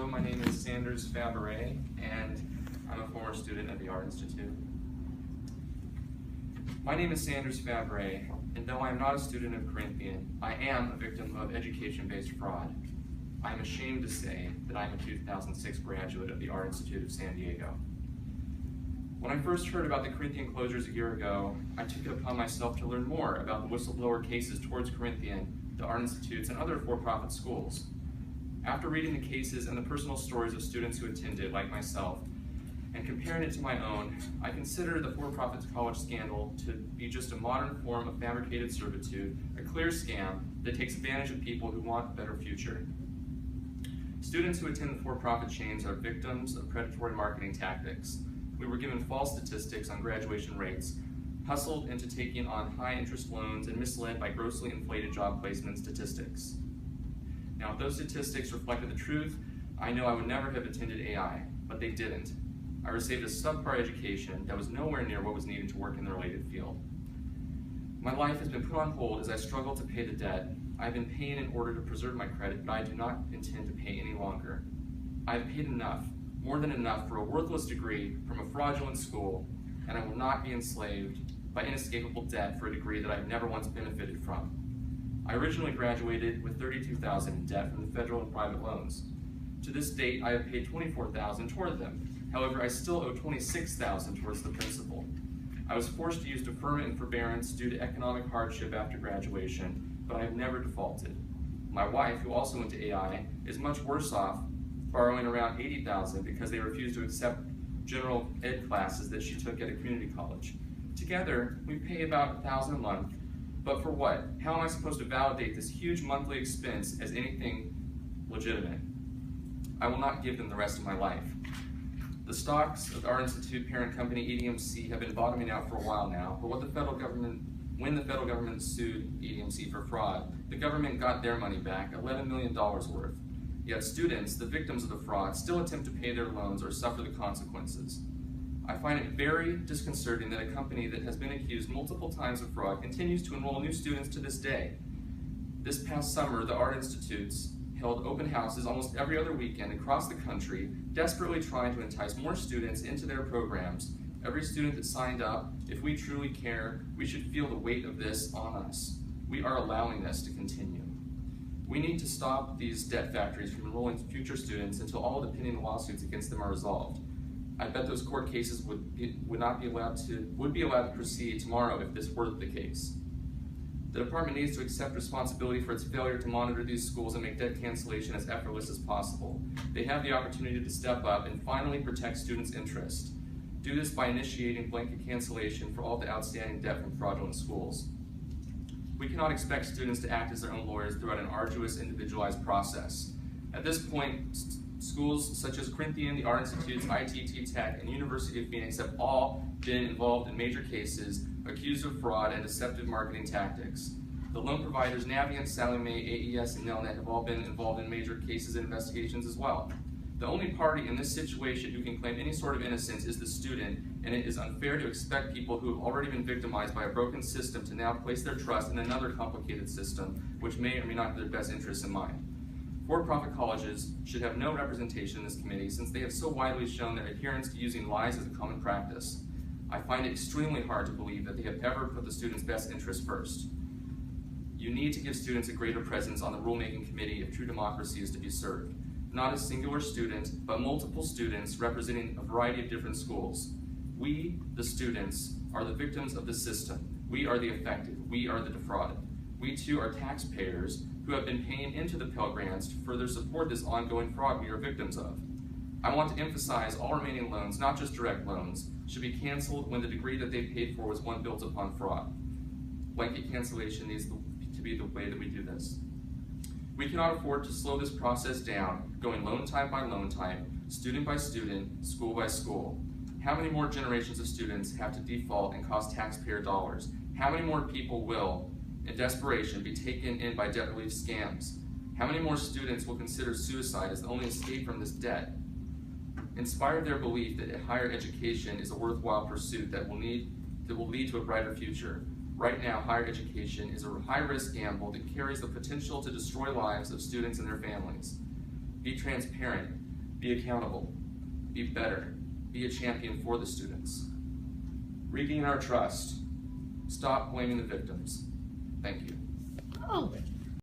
Hello, my name is Fabares, and I'm a former student at the Art Institute. My name is Fabares, and though I am not a student of Corinthian, I am a victim of education-based fraud. I am ashamed to say that I am a 2006 graduate of the Art Institute of San Diego. When I first heard about the Corinthian closures a year ago, I took it upon myself to learn more about the whistleblower cases towards Corinthian, the Art Institutes, and other for-profit schools. After reading the cases and the personal stories of students who attended, like myself, and comparing it to my own, I consider the for-profit college scandal to be just a modern form of fabricated servitude, a clear scam that takes advantage of people who want a better future. Students who attend the for-profit chains are victims of predatory marketing tactics. We were given false statistics on graduation rates, hustled into taking on high-interest loans, and misled by grossly inflated job placement statistics. Now, if those statistics reflected the truth, I know I would never have attended AI, but they didn't. I received a subpar education that was nowhere near what was needed to work in the related field. My life has been put on hold as I struggle to pay the debt. I've been paying in order to preserve my credit, but I do not intend to pay any longer. I've paid enough, more than enough, for a worthless degree from a fraudulent school, and I will not be enslaved by inescapable debt for a degree that I've never once benefited from. I originally graduated with $32,000 in debt from the federal and private loans. To this date, I have paid $24,000 toward them. However, I still owe $26,000 towards the principal. I was forced to use deferment and forbearance due to economic hardship after graduation, but I have never defaulted. My wife, who also went to AI, is much worse off, borrowing around $80,000 because they refused to accept general ed classes that she took at a community college. Together, we pay about $1,000 a month. But for what? How am I supposed to validate this huge monthly expense as anything legitimate? I will not give them the rest of my life. The stocks of the Art Institute parent company EDMC have been bottoming out for a while now, but when the federal government sued EDMC for fraud, the government got their money back, $11 million worth. Yet students, the victims of the fraud, still attempt to pay their loans or suffer the consequences. I find it very disconcerting that a company that has been accused multiple times of fraud continues to enroll new students to this day. This past summer, the Art Institutes held open houses almost every other weekend across the country, desperately trying to entice more students into their programs. Every student that signed up, if we truly care, we should feel the weight of this on us. We are allowing this to continue. We need to stop these debt factories from enrolling future students until all the pending lawsuits against them are resolved. I bet those court cases would be allowed to proceed tomorrow if this were the case. The department needs to accept responsibility for its failure to monitor these schools and make debt cancellation as effortless as possible. They have the opportunity to step up and finally protect students' interest. Do this by initiating blanket cancellation for all the outstanding debt from fraudulent schools. We cannot expect students to act as their own lawyers throughout an arduous, individualized process. At this point, schools such as Corinthian, the Art Institutes, ITT Tech, and University of Phoenix have all been involved in major cases accused of fraud and deceptive marketing tactics. The loan providers Navient, Sallie Mae, AES, and Nelnet have all been involved in major cases and investigations as well. The only party in this situation who can claim any sort of innocence is the student, and it is unfair to expect people who have already been victimized by a broken system to now place their trust in another complicated system, which may or may not have their best interests in mind. For-profit colleges should have no representation in this committee since they have so widely shown their adherence to using lies as a common practice. I find it extremely hard to believe that they have ever put the students' best interests first. You need to give students a greater presence on the rulemaking committee if true democracy is to be served. Not a singular student, but multiple students representing a variety of different schools. We, the students, are the victims of the system. We are the affected. We are the defrauded. We too are taxpayers who have been paying into the Pell Grants to further support this ongoing fraud we are victims of. I want to emphasize all remaining loans, not just direct loans, should be canceled when the degree that they paid for was one built upon fraud. Blanket cancellation needs to be the way that we do this. We cannot afford to slow this process down, going loan type by loan type, student by student, school by school. How many more generations of students have to default and cost taxpayer dollars? How many more people will, in desperation, be taken in by debt relief scams? How many more students will consider suicide as the only escape from this debt? Inspire their belief that higher education is a worthwhile pursuit that will lead to a brighter future. Right now, higher education is a high-risk gamble that carries the potential to destroy lives of students and their families. Be transparent. Be accountable. Be better. Be a champion for the students. Regain our trust. Stop blaming the victims. Thank you. Oh.